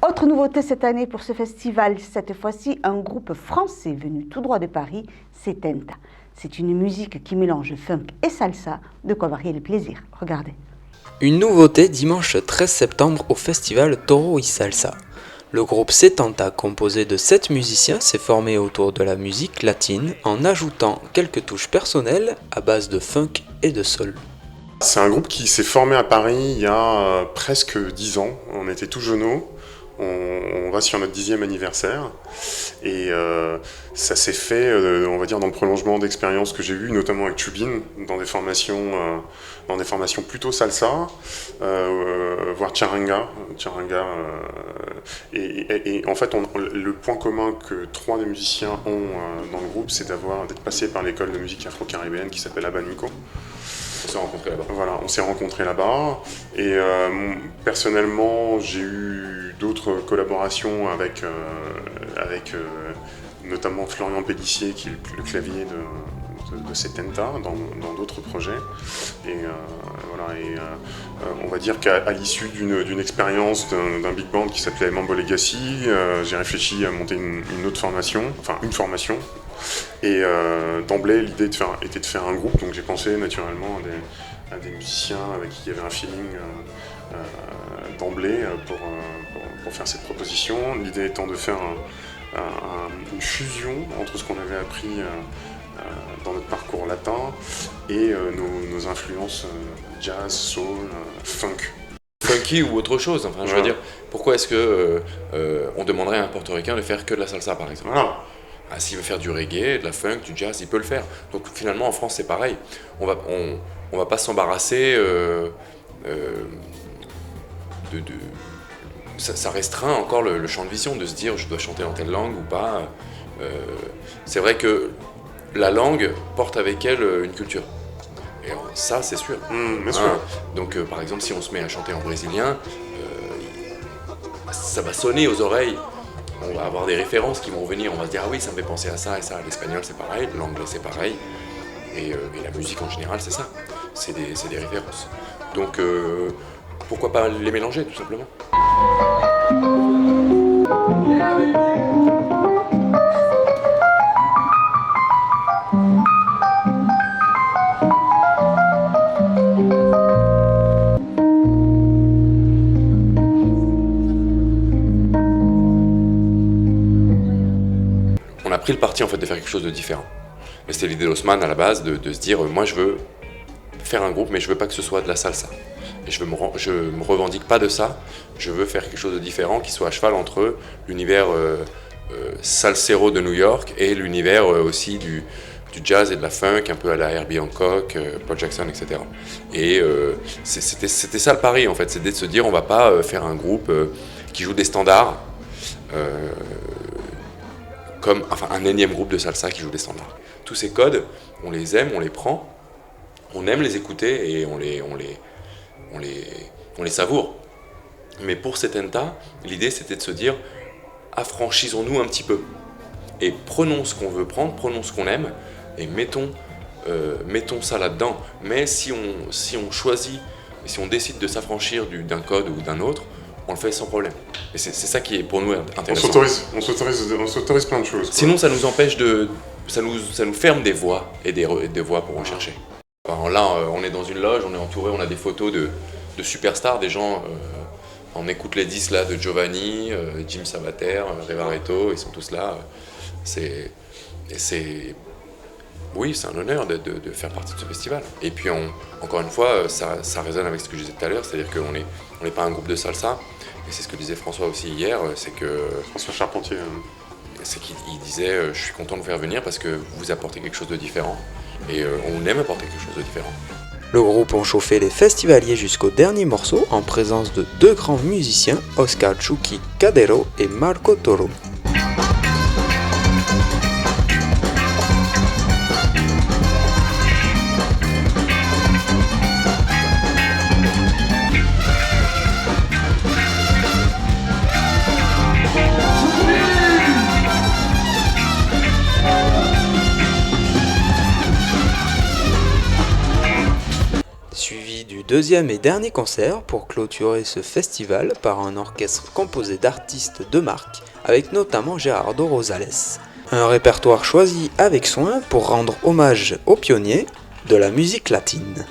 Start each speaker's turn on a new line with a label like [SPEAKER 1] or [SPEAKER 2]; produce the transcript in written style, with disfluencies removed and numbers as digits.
[SPEAKER 1] Autre nouveauté cette année pour ce festival, cette fois-ci, un groupe français venu tout droit de Paris, c'est Tenta. C'est une musique qui mélange funk et salsa, de quoi varier le plaisir. Regardez.
[SPEAKER 2] Une nouveauté dimanche 13 septembre au festival Toro y Salsa. Le groupe Setanta, composé de 7 musiciens, s'est formé autour de la musique latine en ajoutant quelques touches personnelles à base de funk et de soul.
[SPEAKER 3] C'est un groupe qui s'est formé à Paris il y a presque 10 ans. On était tout jeuneaux. On va sur notre 10e anniversaire et ça s'est fait, on va dire, dans le prolongement d'expériences que j'ai eues, notamment avec Chubin, dans des formations plutôt salsa, voire charanga. Et en fait, le point commun que 3 des musiciens ont dans le groupe, c'est d'être passé par l'école de musique afro-caribéenne qui s'appelle Abanico.
[SPEAKER 4] On s'est rencontrés là-bas.
[SPEAKER 3] Voilà, on s'est rencontrés là-bas. Et personnellement, j'ai eu d'autres collaborations avec notamment Florian Pellissier, qui est le clavier de Setenta, dans d'autres projets. Et voilà, on va dire qu'à l'issue d'une expérience d'un big band qui s'appelait Mambo Legacy, j'ai réfléchi à monter une autre formation, une formation. Et d'emblée, l'idée était de faire un groupe, donc j'ai pensé naturellement à des musiciens avec qui il y avait un feeling d'emblée pour faire cette proposition. L'idée étant de faire une fusion entre ce qu'on avait appris dans notre parcours latin et nos influences jazz, soul, funk.
[SPEAKER 4] Funky ou autre chose, enfin je veux dire, pourquoi est-ce que on demanderait à un portoricain de faire que de la salsa par exemple?
[SPEAKER 3] Voilà.
[SPEAKER 4] Ah, s'il veut faire du reggae, de la funk, du jazz, il peut le faire. Donc finalement en France c'est pareil. On va pas s'embarrasser ça restreint encore le champ de vision de se dire je dois chanter dans telle langue ou pas. C'est vrai que la langue porte avec elle une culture. Et ça c'est sûr.
[SPEAKER 3] Bien sûr.
[SPEAKER 4] Donc par exemple si on se met à chanter en brésilien, ça va sonner aux oreilles. On va avoir des références qui vont venir, on va se dire ah oui ça me fait penser à ça et ça, l'espagnol c'est pareil, l'anglais c'est pareil, et la musique en général c'est ça, c'est des références. Donc pourquoi pas les mélanger tout simplement. On a pris le parti en fait de faire quelque chose de différent. Mais c'était l'idée d'Haussmann à la base de se dire moi je veux faire un groupe mais je veux pas que ce soit de la salsa. Et je me revendique pas de ça, je veux faire quelque chose de différent qui soit à cheval entre l'univers salsero de New York et l'univers aussi du jazz et de la funk, un peu à la Herbie Hancock, Paul Jackson, etc. Et c'était ça le pari en fait, c'était de se dire on va pas faire un groupe qui joue des standards, comme un énième groupe de salsa qui joue des standards. Tous ces codes, on les aime, on les prend, on aime les écouter et on les savoure. Mais pour Setenta, l'idée c'était de se dire affranchissons-nous un petit peu et prenons ce qu'on veut prendre, prenons ce qu'on aime et mettons ça là-dedans. Mais si on choisit, si on décide de s'affranchir d'un code ou d'un autre, on le fait sans problème. Et c'est ça qui est pour nous intéressant.
[SPEAKER 3] On s'autorise plein de choses.
[SPEAKER 4] Sinon ça nous empêche ça nous ferme des voies et des voies pour rechercher. Alors là, on est dans une loge, on est entouré, on a des photos de superstars, des gens, on écoute les disques là de Giovanni, Jim Sabater, Revaretto, ils sont tous là. Oui, c'est un honneur de faire partie de ce festival. Et puis encore une fois, ça résonne avec ce que je disais tout à l'heure, c'est-à-dire qu'on n'est pas un groupe de salsa, et c'est ce que disait François aussi hier, c'est que...
[SPEAKER 3] François Charpentier.
[SPEAKER 4] C'est qu'il disait je suis content de vous faire venir parce que vous apportez quelque chose de différent. Et on aime apporter quelque chose de différent.
[SPEAKER 2] Le groupe ont chauffé les festivaliers jusqu'au dernier morceau en présence de 2 grands musiciens, Oscar Chucky Cadero et Marco Toro. deuxième et dernier concert pour clôturer ce festival par un orchestre composé d'artistes de marque, avec notamment Gerardo Rosales. Un répertoire choisi avec soin pour rendre hommage aux pionniers de la musique latine.